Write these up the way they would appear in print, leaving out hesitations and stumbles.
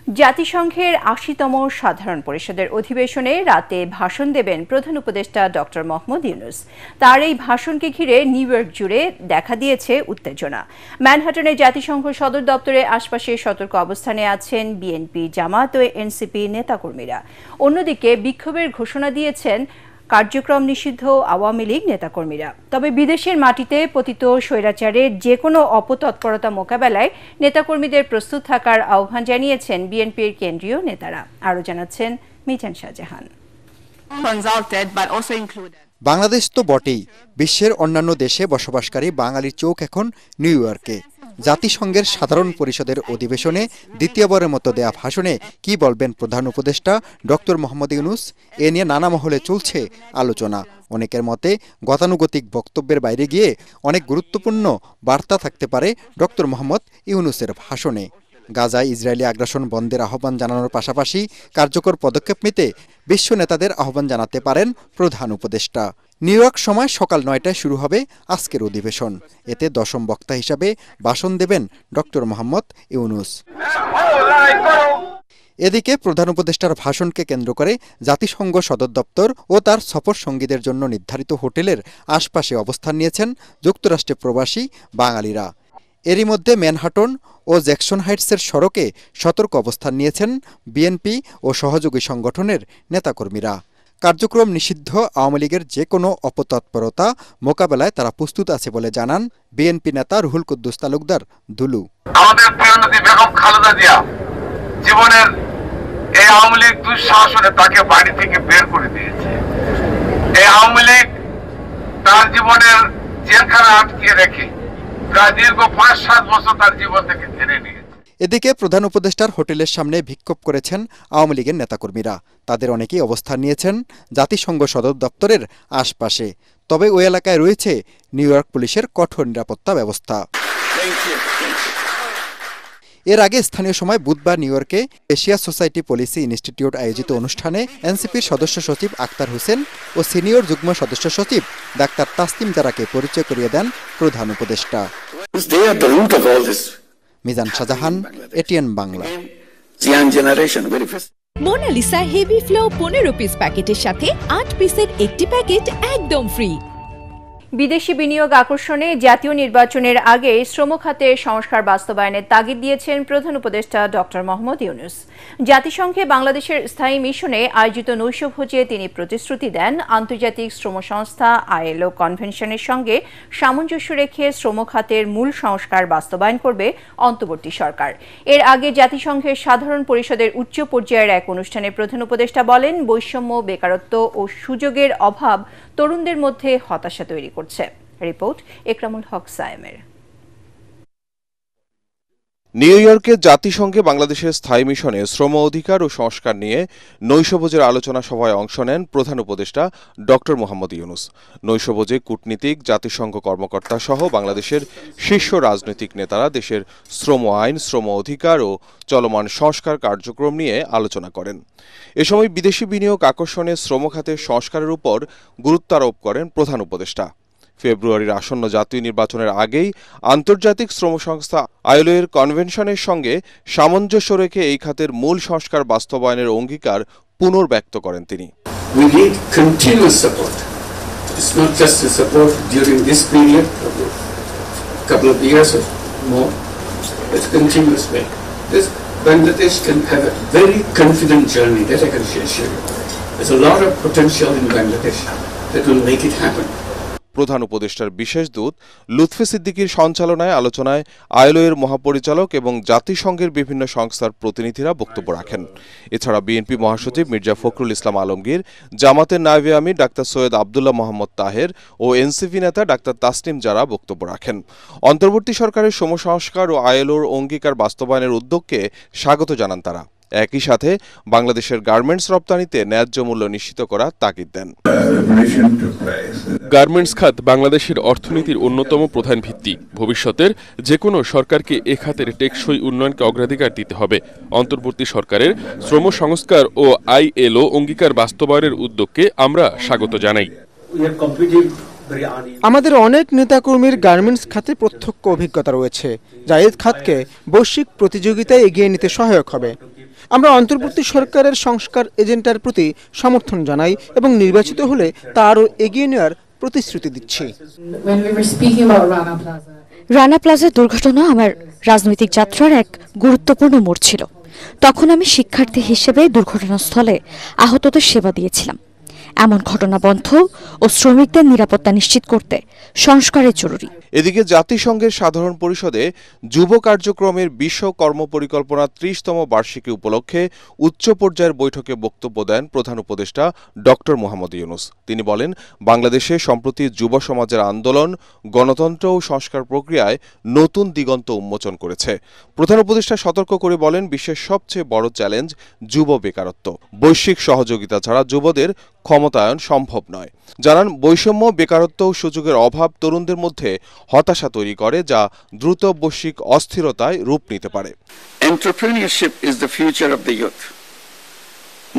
জাতিসংঘের ৮০তম সাধারণ পরিষদের অধিবেশনে রাতে ভাষণ দেবেন প্রধান উপদেষ্টা ডক্টর মোহাম্মদ ইউনূস। তার এই ভাষণকে ঘিরে নিউ ইয়র্ক জুড়ে দেখা দিয়েছে উত্তেজনা। ম্যানহাটনে জাতিসংঘ সদর দপ্তরের আশপাশে সতর্ক অবস্থানে আছেন বিএনপি, জামাত ও এনসিপি নেতাকর্মীরা। অন্যদিকে বিক্ষোভের ঘোষণা দিয়েছেন কার্যক্রম নিষিদ্ধ আওয়ামী লীগ নেতাকর্মীরা। তবে বিদেশের মাটিতে পতিত স্বৈরাচারের যে কোনো অপতৎপরতা মোকাবেলায় নেতাকর্মীদের প্রস্তুত থাকার আহ্বান জানিয়েছেন বিএনপির কেন্দ্রীয় নেতারা। আরও জানাচ্ছেন মিজান শাহজাহান। বাংলাদেশ তো বটেই, বিশ্বের অন্যান্য দেশে বসবাসকারী বাঙালির চোখ এখন নিউ ইয়র্কে। জাতিসংঘের সাধারণ পরিষদের অধিবেশনে দ্বিতীয়বারের মতো দেয়া ভাষণে কি বলবেন প্রধান উপদেষ্টা ডক্টর মোহাম্মদ ইউনূস, এ নিয়ে নানা মহলে চলছে আলোচনা। অনেকের মতে গতানুগতিক বক্তব্যের বাইরে গিয়ে অনেক গুরুত্বপূর্ণ বার্তা থাকতে পারে ডক্টর মোহাম্মদ ইউনূসের ভাষণে। গাজায় ইসরায়েলি আগ্রাসন বন্ধের আহ্বান জানানোর পাশাপাশি কার্যকর পদক্ষেপ নিতে বিশ্ব নেতাদের আহ্বান জানাতে পারেন প্রধান উপদেষ্টা। নিউ ইয়র্ক সময় সকাল ৯টায় শুরু হবে আজকের অধিবেশন। এতে দশম বক্তা হিসাবে ভাষণ দেবেন ডক্টর মোহাম্মদ ইউনূস। এদিকে প্রধান উপদেষ্টার ভাষণকে কেন্দ্র করে জাতিসংঘ সদর দপ্তর ও তার সফর সঙ্গীদের জন্য নির্ধারিত হোটেলের আশপাশে অবস্থান নিয়েছেন যুক্তরাষ্ট্রে প্রবাসী বাঙালিরা। এরই মধ্যে ম্যানহাটন ও জ্যাকসন হাইটসের সড়কে সতর্ক অবস্থান নিয়েছেন বিএনপি ও সহযোগী সংগঠনের নেতাকর্মীরা। কার্যক্রম নিষিদ্ধ আওয়ামী লীগের যে কোনো অপতৎপরতা মোকাবেলায় তারা প্রস্তুত আছে বলে জানান বিএনপি নেতা রুহুল কুদ্দুস তালুকদার দুলু। আমাদের প্রিয়নদী বেগম খালেদা জিয়া জীবনের এই আওয়ামী লীগ দুঃশাসনে তাকে বাড়ি থেকে বের করে দিয়েছে। এই আওয়ামী লীগ তার জীবনের জেলখানা আটকে রেখে প্রায় দীর্ঘ ৫-৭ বছর তার জীবন থেকে কেড়ে নিয়েছে। এদিকে প্রধান উপদেষ্টার হোটেলের সামনে বিক্ষোভ করেছেন আওয়ামী লীগের নেতাকর্মীরা। তাদের অনেকেই অবস্থান নিয়েছেন জাতিসংঘ সদর দপ্তরের আশপাশে। তবে ওই এলাকায় রয়েছে নিউ ইয়র্ক পুলিশের কঠোর নিরাপত্তা ব্যবস্থা। এর আগে স্থানীয় সময় বুধবার নিউ ইয়র্কে এশিয়া সোসাইটি পলিসি ইনস্টিটিউট আয়োজিত অনুষ্ঠানে এনসিপির সদস্য সচিব আক্তার হোসেন ও সিনিয়র যুগ্ম সদস্য সচিব ডাক্তার তাসলিম জারাকে পরিচয় করিয়ে দেন প্রধান উপদেষ্টা। Mizan Shahjahan, ATN Bangla. Monalisa heavy flow 15 piece প্যাকেটের সাথে 8 পিসের একটি প্যাকেট একদম ফ্রি। বিদেশি বিনিয়োগ আকর্ষণে জাতীয় নির্বাচনের আগে শ্রম খাতে সংস্কার বাস্তবায়নের তাগিদ দিয়েছেন প্রধান উপদেষ্টা ডক্টর মোহাম্মদ ইউনূস। জাতিসংঘে বাংলাদেশের স্থায়ী মিশনে আয়োজিত নৈশভোজে তিনি প্রতিশ্রুতি দেন আন্তর্জাতিক শ্রম সংস্থা আইএলও কনভেনশনের সঙ্গে সামঞ্জস্য রেখে শ্রম খাতের মূল সংস্কার বাস্তবায়ন করবে অন্তর্বর্তী সরকার। এর আগে জাতিসংঘের সাধারণ পরিষদের উচ্চ পর্যায়ের এক অনুষ্ঠানে প্রধান উপদেষ্টা বলেন, বৈষম্য, বেকারত্ব ও সুযোগের অভাব তরুণদের মধ্যে হতাশা তৈরি করছে। রিপোর্ট একরামুল হক সায়েমের। নিউ ইয়র্কে জাতিসংঘে বাংলাদেশের স্থায়ী মিশনে শ্রম অধিকার ও সংস্কার নিয়ে নৈশভোজের আলোচনা সভায় অংশ নেন প্রধান উপদেষ্টা ডক্টর মোহাম্মদ ইউনূস। নৈশভোজে কূটনীতিক, জাতিসংঘ কর্মকর্তা সহ বাংলাদেশের শীর্ষ রাজনৈতিক নেতারা দেশের শ্রম আইন, শ্রম অধিকার ও চলমান সংস্কার কার্যক্রম নিয়ে আলোচনা করেন। এ সময় বিদেশি বিনিয়োগ আকর্ষণে শ্রম খাতের সংস্কারের উপর গুরুত্ব আরোপ করেন প্রধান উপদেষ্টা। ফেব্রুয়ারির আসন্ন জাতীয় নির্বাচনের আগেই আন্তর্জাতিক শ্রম সংস্থা আইএলও এর কনভেনশনের সঙ্গে সামঞ্জস্য রেখে এই খাতের মূল সংস্কার বাস্তবায়নের অঙ্গীকার পুনর্ব্যক্ত করেন তিনি। Bangladesh can have a very confident journey that I can assure you. There's a lot of potential in Bangladesh that will make it happen. প্রধান উপদেষ্টার বিশেষ দূত লুৎফে সিদ্দিকীর সঞ্চালনায় আলোচনায় আইএলও এর মহাপরিচালক এবং জাতিসংঘের বিভিন্ন সংস্থার প্রতিনিধিরা বক্তব্য রাখেন। এছাড়া বিএনপি মহাসচিব মির্জা ফখরুল ইসলাম আলমগীর, জামাতের নায়েবে আমির ডাক্তার সৈয়দ আবদুল্লাহ মোহাম্মদ তাহের ও এনসিপি নেতা ডাক্তার তাসলিম জারা বক্তব্য রাখেন। অন্তর্বর্তী সরকারের শ্রম সংস্কার ও আইএলওর অঙ্গীকার বাস্তবায়নের উদ্যোগকে স্বাগত জানান তারা। একই সাথে বাংলাদেশের গার্মেন্টস রপ্তানিতে ন্যায্য মূল্য নিশ্চিত করার তাগিদ দেন। গার্মেন্টস খাত বাংলাদেশের অর্থনীতির অন্যতম প্রধান ভিত্তি। ভবিষ্যতের যে কোনো সরকারকে এ খাতের টেকসই উন্নয়নকে অগ্রাধিকার দিতে হবে। অন্তর্বর্তী সরকারের শ্রম সংস্কার ও আইএলও অঙ্গীকার বাস্তবায়নের উদ্যোগকে আমরা স্বাগত জানাই। আমাদের অনেক নেতাকর্মীর গার্মেন্টস খাতে প্রত্যক্ষ অভিজ্ঞতা রয়েছে, যা এই খাতকে বৈশ্বিক প্রতিযোগিতায় এগিয়ে নিতে সহায়ক হবে। আমরা অন্তর্বর্তী সরকারের সংস্কার এজেন্ডার প্রতি সমর্থন জানাই এবং নির্বাচিত হলে তা আরও এগিয়ে নেওয়ার প্রতিশ্রুতি দিচ্ছি। রানা প্লাজার দুর্ঘটনা আমার রাজনৈতিক যাত্রার এক গুরুত্বপূর্ণ মোড় ছিল। তখন আমি শিক্ষার্থী হিসেবে দুর্ঘটনাস্থলে আহতদের সেবা দিয়েছিলাম। এমন ঘটনা বন্ধ ও শ্রমিকদের নিরাপত্তা নিশ্চিত করতে সংস্কারের জরুরি। এদিকে জাতিসংঘের সাধারণ পরিষদে যুব কার্যক্রমের বিশ্ব কর্মপরিকল্পনা ৩০তম বার্ষিকী উপলক্ষে উচ্চ পর্যায়ের বৈঠকে বক্তব্য দেন প্রধান উপদেষ্টা ডক্টর মোহাম্মদ ইউনূস। তিনি বলেন, বাংলাদেশে সম্প্রতি যুব সমাজের আন্দোলন গণতন্ত্র ও সংস্কার প্রক্রিয়ায় নতুন দিগন্ত উন্মোচন করেছে। প্রধান উপদেষ্টা সতর্ক করে বলেন, বিশ্বের সবচেয়ে বড় চ্যালেঞ্জ যুব বেকারত্ব। বৈশ্বিক সহযোগিতা ছাড়া যুবদের ক্ষমতায়ন সম্ভব নয়। জানান, বৈষম্য, বেকারত্ব ও সুযোগের অভাব তরুণদের মধ্যে হতাশা তৈরি করে, যা দ্রুত বৈশ্বিক অস্থিরতায় রূপ নিতে পারে। Entrepreneurship is the future of the youth,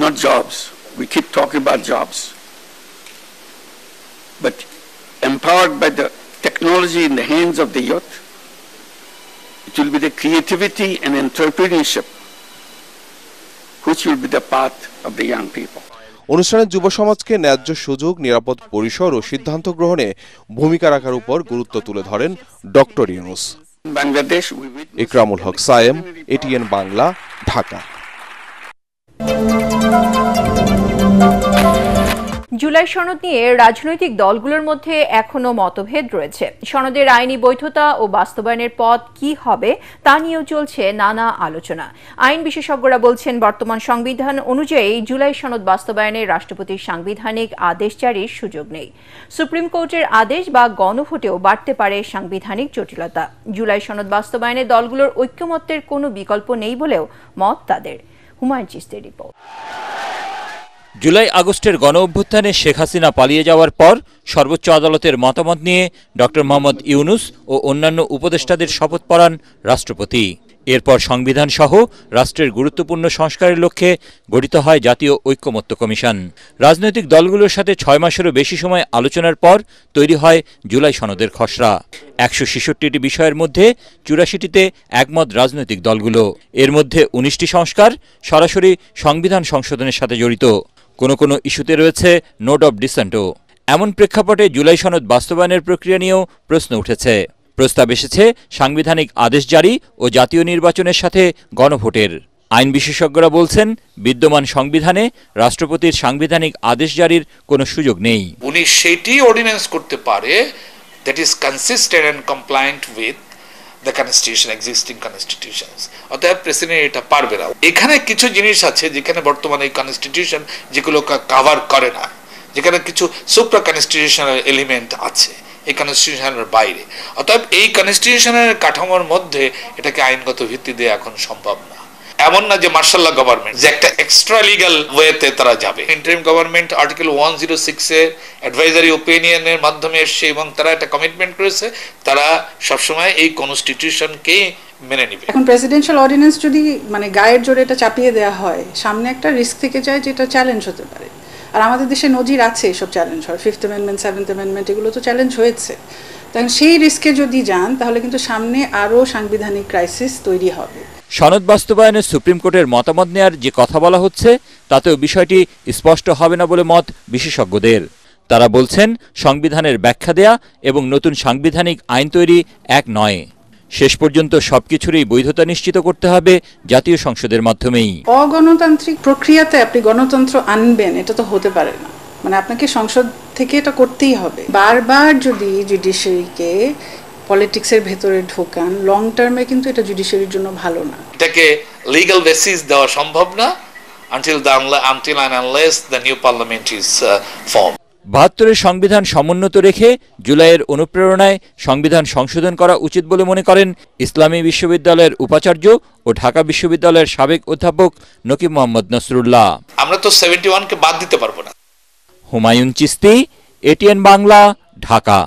not jobs. We keep talking about jobs. But empowered by the technology in the hands of the youth, it will be the creativity and entrepreneurship which will be the path of the young people. অনুষ্ঠানে যুব সমাজকে ন্যায্য সুযোগ, নিরাপদ পরিসর ও সিদ্ধান্ত গ্রহণে ভূমিকা রাখার উপর গুরুত্ব তুলে ধরেন ডক্টর ইউনূস। ইকরামুল হক সায়েম, এটিএন বাংলা, ঢাকা। জুলাই সনদ নিয়ে রাজনৈতিক দলগুলোর মধ্যে এখনো মতভেদ রয়েছে। সনদের আইনি বৈধতা ও বাস্তবায়নের পথ কি হবে তা নিয়েও চলছে নানা আলোচনা। আইন বিশেষজ্ঞরা বলছেন, বর্তমান সংবিধান অনুযায়ী জুলাই সনদ বাস্তবায়নে রাষ্ট্রপতির সাংবিধানিক আদেশ জারির সুযোগ নেই। সুপ্রিম কোর্টের আদেশ বা গণভোটেও বাড়তে পারে সাংবিধানিক জটিলতা। জুলাই সনদ বাস্তবায়নে দলগুলোর ঐক্যমত্যের কোনো বিকল্প নেই বলেও মত তাদের। হুমায়ুন চিস্তির রিপোর্ট। জুলাই আগস্টের গণ অভ্যুত্থানে শেখ হাসিনা পালিয়ে যাওয়ার পর সর্বোচ্চ আদালতের মতামত নিয়ে ডক্টর মোহাম্মদ ইউনূস ও অন্যান্য উপদেষ্টাদের শপথ পড়ান রাষ্ট্রপতি। এরপর সংবিধান সহ রাষ্ট্রের গুরুত্বপূর্ণ সংস্কারের লক্ষ্যে গঠিত হয় জাতীয় ঐক্যমত্য কমিশন। রাজনৈতিক দলগুলোর সাথে ৬ মাসেরও বেশি সময় আলোচনার পর তৈরি হয় জুলাই সনদের খসড়া। ১৬৬টি বিষয়ের মধ্যে ৮৪টিতে একমত রাজনৈতিক দলগুলো। এর মধ্যে ১৯টি সংস্কার সরাসরি সংবিধান সংশোধনের সাথে জড়িত। কোনো ইস্যুতে রয়েছে নোট অব ডিসেন্টও। এমন প্রেক্ষাপটে জুলাই সনদ বাস্তবায়নের প্রক্রিয়া নিয়েও প্রশ্ন উঠেছে। প্রস্তাব এসেছে সাংবিধানিক আদেশ জারি ও জাতীয় নির্বাচনের সাথে গণভোটের। আইন বিশেষজ্ঞরা বলছেন, বিদ্যমান সংবিধানে রাষ্ট্রপতির সাংবিধানিক আদেশ জারির কোনো সুযোগ নেই। উনি সেটি অর্ডিন্যান্স করতে পারে that is consistent and compliant with the constitution, existing constitutions. অতএব প্রেসিডেন্ট এটা পারবে না। এখানে কিছু জিনিস আছে যেখানে বর্তমানে এই কনস্টিটিউশন যেগুলো কভার করে না, যেখানে কিছু সুপ্রা কনস্টিটিউশনাল এলিমেন্ট আছে এই কনস্টিটিউশনের বাইরে। অতএব এই কনস্টিটিউশনের কাঠামোর মধ্যে এটাকে আইনগত ভিত্তি দিয়ে এখন সম্ভব না। এমন না যে মার্শাল গভর্নমেন্ট যে একটা এক্সট্রা লিগ্যাল ওয়েতে তারা যাবে। ইন্টারিম গভর্নমেন্ট আর্টিকেল 106 এর অ্যাডভাইজারি ওপিনিয়নের মাধ্যমে এসছে এবং তারা একটা কমিটমেন্ট করেছে তারা সবসময় এই কনস্টিটিউশনকে মেনে নিবে। এখন প্রেসিডেন্সিয়াল অর্ডিন্যান্স যদি গায়ের জোরে এটা চাপিয়ে দেওয়া হয়, সামনে একটা রিস্ক থেকে যায় যেটা চ্যালেঞ্জ হতে পারে। আর আমাদের দেশে নজির আছে এসব চ্যালেঞ্জ হয়, 5th অ্যামেন্ডমেন্ট, 7th অ্যামেন্ডমেন্ট, এগুলো তো চ্যালেঞ্জ হয়েছে। তখন সেই রিস্কে যদি যান তাহলে কিন্তু সামনে আরও সাংবিধানিক ক্রাইসিস তৈরি হবে। সনদ বাস্তবায়নে সুপ্রিম কোর্টের মতামত নেয়ার যে কথা বলা হচ্ছে তাতেও বিষয়টি স্পষ্ট হবে না বলে মত বিশেষজ্ঞদের। তারা বলছেন, সংবিধানের ব্যাখ্যা দেয়া এবং নতুন সাংবিধানিক আইন তৈরি এক নয়। শেষ পর্যন্ত সবকিছুরই বৈধতা নিশ্চিত করতে হবে জাতীয় সংসদের মাধ্যমেই। অগণতান্ত্রিক প্রক্রিয়াতে আপনি গণতন্ত্র আনবেন এটা তো হতে পারে না। আপনাকে সংসদ থেকে এটা করতেই হবে। বারবার যদি জুডিশিয়ারিকে পলিটিক্সের ভেতরে ঢোকান, লং টার্মে কিন্তু এটা জুডিশিয়ারির জন্য ভালো না। এটাকে লিগ্যাল বেসিস দেওয়া সম্ভব না until and unless the new parliament is formed. ৭২-এর সংবিধান সমুন্নত রেখে জুলাইয়ের অনুপ্রেরণায় সংবিধান সংশোধন করা উচিত বলে মনে করেন ইসলামী বিশ্ববিদ্যালয়ের উপাচার্য ও ঢাকা বিশ্ববিদ্যালয়ের সাবেক অধ্যাপক নকিব মোহাম্মদ নসরুল্লাহ। আমরা তো 71কে বাদ দিতে পারবো না। হুমায়ুন চিস্তি, এটিএন বাংলা, ঢাকা।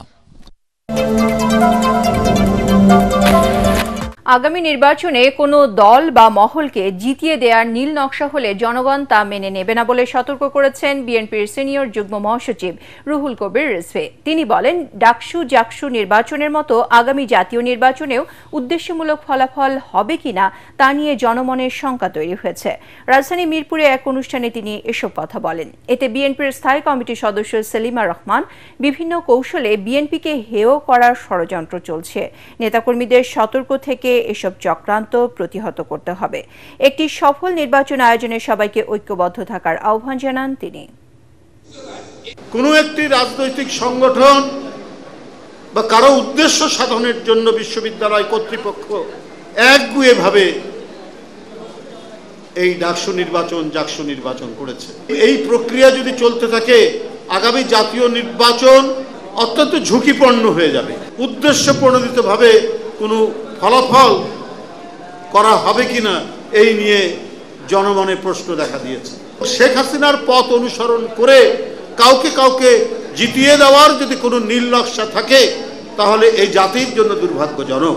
আগামী নির্বাচনে কোনো দল বা মহলকে জিতিয়ে দেওয়ার নীল নকশা হলে জনগণ তা মেনে নেবে না বলে সতর্ক করেছেন বিএনপির সিনিয়র যুগ্ম মহাসচিব রুহুল কবির রিজভী। তিনি বলেন, ডাকসু জাকসু নির্বাচনের মতো আগামী জাতীয় নির্বাচনেও উদ্দেশ্যমূলক ফলাফল হবে কিনা তা নিয়ে জনমনের শঙ্কা তৈরি হয়েছে। রাজধানী মিরপুরে এক অনুষ্ঠানে তিনি এসব কথা বলেন। এতে বিএনপির স্থায়ী কমিটির সদস্য সেলিমা রহমান বিভিন্ন কৌশলে বিএনপিকে হেয় করার ষড়যন্ত্র চলছে, নেতাকর্মীদের সতর্ক থেকে এসব চক্রান্ত প্রতিহত করতে হবে। একটি সফল নির্বাচন আয়োজনে সবাইকে ঐক্যবদ্ধ থাকার আহ্বান জানান তিনি। কোনো একটি রাজনৈতিক সংগঠন বা কারো উদ্দেশ্য সাধনের জন্য বিশ্ববিদ্যালয় কর্তৃপক্ষ একগুঁয়েভাবে এই ডাকসু নির্বাচন জাকসু নির্বাচন করেছে। এই প্রক্রিয়া যদি চলতে থাকে, আগামী জাতীয় নির্বাচন অত্যন্ত ঝুঁকিপূর্ণ হয়ে যাবে। উদ্দেশ্য প্রণোদিতভাবে কোনো ফলাফল করা হবে কিনা এই নিয়ে জনমনে প্রশ্ন দেখা দিয়েছে। শেখ হাসিনার পথ অনুসরণ করে কাউকে জিতিয়ে দেওয়ার যদি কোনো নীল নকশা থাকে, তাহলে এই জাতির জন্য দুর্ভাগ্যজনক।